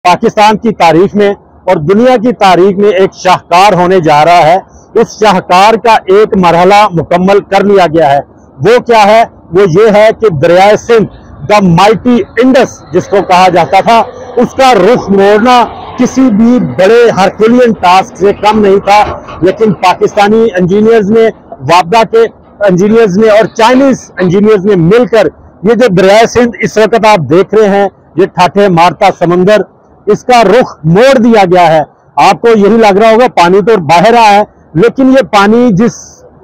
पाकिस्तान की तारीख में और दुनिया की तारीख में एक शाहकार होने जा रहा है। इस शाहकार का एक मरहला मुकम्मल कर लिया गया है। वो क्या है? वो ये है कि दरियाए सिंध, द माइटी इंडस जिसको कहा जाता था, उसका रुख मोड़ना किसी भी बड़े हरकुलियन टास्क से कम नहीं था। लेकिन पाकिस्तानी इंजीनियर्स ने, वापदा के इंजीनियर्स ने और चाइनीज इंजीनियर्स ने मिलकर ये जो दरियाए सिंध इस वक्त आप देख रहे हैं, ये ठाठे मारता समंदर, इसका रुख मोड़ दिया गया है। आपको यही लग रहा होगा पानी तो बाहर रहा है, लेकिन ये पानी जिस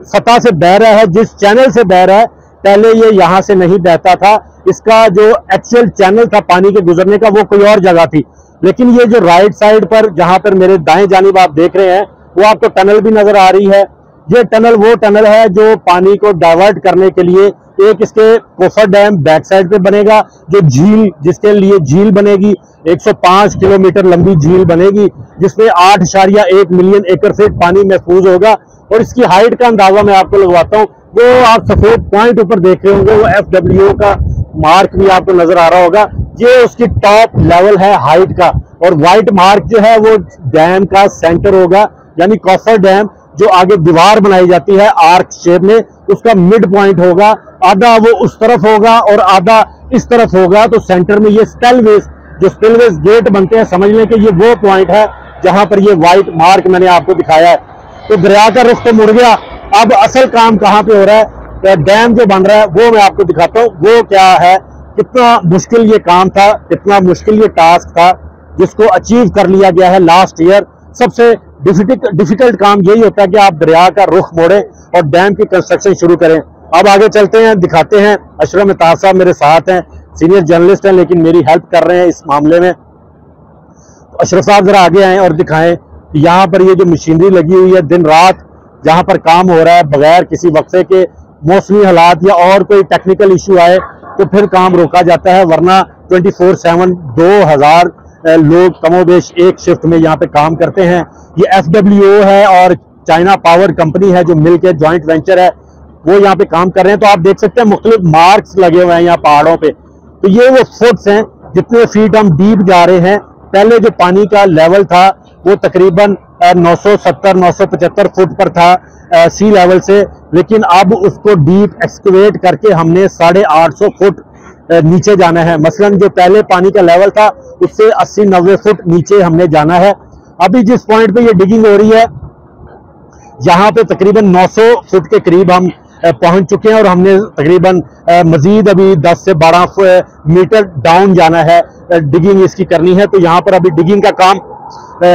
सतह से बह रहा है, जिस चैनल से बह रहा है, पहले ये यहां से नहीं बहता था। इसका जो एक्चुअल चैनल था पानी के गुजरने का, वो कोई और जगह थी। लेकिन ये जो राइट साइड पर, जहां पर मेरे दाएं जानिब आप देख रहे हैं, वो आपको टनल भी नजर आ रही है। ये टनल वो टनल है जो पानी को डाइवर्ट करने के लिए, एक इसके कोफर डैम बैक साइड पे बनेगा, जो झील, जिसके लिए झील बनेगी 105 किलोमीटर लंबी झील बनेगी, जिसमें 8.1 मिलियन एकड़ फीट पानी महफूज होगा। और इसकी हाइट का अंदाजा मैं आपको लगवाता हूँ। वो आप सफेद पॉइंट ऊपर देख रहे होंगे, वो FWO का मार्क भी आपको नजर आ रहा होगा। ये उसकी टॉप लेवल है हाइट का। और व्हाइट मार्क जो है वो डैम का सेंटर होगा, यानी कॉफर डैम जो आगे दीवार बनाई जाती है आर्क शेप में, उसका मिड पॉइंट होगा। आधा वो उस तरफ होगा और आधा इस तरफ होगा। तो सेंटर में ये स्पिलवेज, जो स्पिलवेज गेट बनते हैं, समझ लें कि ये वो पॉइंट है जहां पर ये व्हाइट मार्क मैंने आपको दिखाया है। तो दरिया का रुख तो मुड़ गया। अब असल काम कहां पे हो रहा है? तो डैम जो बन रहा है वो मैं आपको दिखाता हूं। वो क्या है, कितना मुश्किल ये काम था, कितना मुश्किल ये टास्क था, जिसको अचीव कर लिया गया है लास्ट ईयर। सबसे डिफिकल्ट काम यही होता है कि आप दरिया का रुख मोड़ें और डैम की कंस्ट्रक्शन शुरू करें। अब आगे चलते हैं, दिखाते हैं। अशरफ मेहताब साहब मेरे साथ हैं, सीनियर जर्नलिस्ट हैं, लेकिन मेरी हेल्प कर रहे हैं इस मामले में। तो अशरफ साहब जरा आगे आए और दिखाएं यहाँ पर ये जो मशीनरी लगी हुई है, दिन रात जहां पर काम हो रहा है, बगैर किसी वक्फे के, मौसमी हालात या और कोई टेक्निकल इशू आए तो फिर काम रोका जाता है, वरना 24/7 2000 लोग कमोबेश एक शिफ्ट में यहाँ पे काम करते हैं। ये FWO है और चाइना पावर कंपनी है जो मिलकर जॉइंट वेंचर है, वो यहाँ पे काम कर रहे हैं। तो आप देख सकते हैं मुख्तलिफ मार्क्स लगे हुए हैं यहाँ पहाड़ों पे। तो ये वो फुट्स हैं, जितने फीट हम डीप जा रहे हैं। पहले जो पानी का लेवल था वो तकरीबन 970-975 फुट पर था सी लेवल से, लेकिन अब उसको डीप एक्सकवेट करके हमने 850 फुट नीचे जाना है। मसलन जो पहले पानी का लेवल था उससे 80-90 फुट नीचे हमने जाना है। अभी जिस पॉइंट पे ये डिगिंग हो रही है, यहाँ पे तकरीबन 900 फुट के करीब हम पहुंच चुके हैं और हमने तकरीबन मजीद अभी 10 से 12 मीटर डाउन जाना है, डिगिंग इसकी करनी है। तो यहाँ पर अभी डिगिंग का काम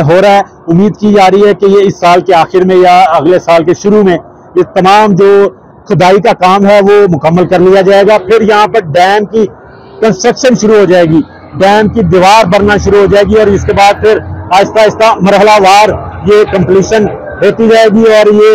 हो रहा है। उम्मीद की जा रही है कि ये इस साल के आखिर में या अगले साल के शुरू में ये तमाम जो खुदाई का काम है वो मुकम्मल कर लिया जाएगा। फिर यहाँ पर डैम की कंस्ट्रक्शन शुरू हो जाएगी, डैम की दीवार बनना शुरू हो जाएगी और इसके बाद फिर आहिस्ता आहिस्ता मरहलावार ये कंप्लीशन होती जाएगी। और ये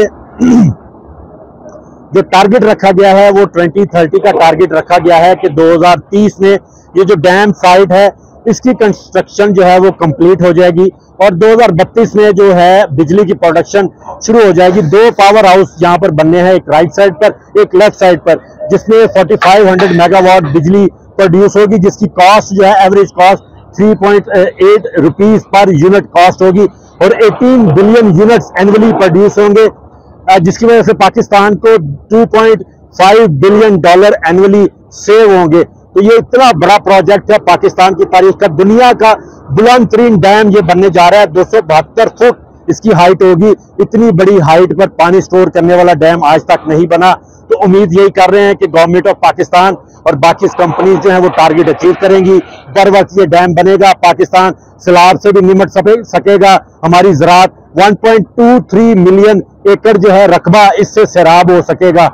जो टारगेट रखा गया है वो 2030 का टारगेट रखा गया है कि 2030 में ये जो डैम साइट है इसकी कंस्ट्रक्शन जो है वो कंप्लीट हो जाएगी और 2032 में जो है बिजली की प्रोडक्शन शुरू हो जाएगी। 2 पावर हाउस यहाँ पर बनने हैं, एक राइट साइड पर, एक लेफ्ट साइड पर, जिसमें 4500 मेगावाट बिजली प्रोड्यूस होगी, जिसकी कॉस्ट जो है average cost 3.8 rupees per unit cost होगी और 18 बिलियन यूनिट्स एनुअली प्रोड्यूस होंगे, जिसकी वजह से पाकिस्तान को $2.5 बिलियन एनुअली सेव होंगे। तो ये इतना बड़ा प्रोजेक्ट है पाकिस्तान की तारीख का, दुनिया का बुलंद तरीन डैम ये बनने जा रहा है। 272 फुट इसकी हाइट होगी। इतनी बड़ी हाइट पर पानी स्टोर करने वाला डैम आज तक नहीं बना। तो उम्मीद यही कर रहे हैं कि गवर्नमेंट ऑफ पाकिस्तान और बाकी कंपनीज जो है वो टारगेट अचीव करेंगी। बर वक्त ये डैम बनेगा, पाकिस्तान सैलाब से भी निमट सकेगा। हमारी ज़राअत 1.23 मिलियन एकड़ जो है रकबा, इससे सैराब हो सकेगा।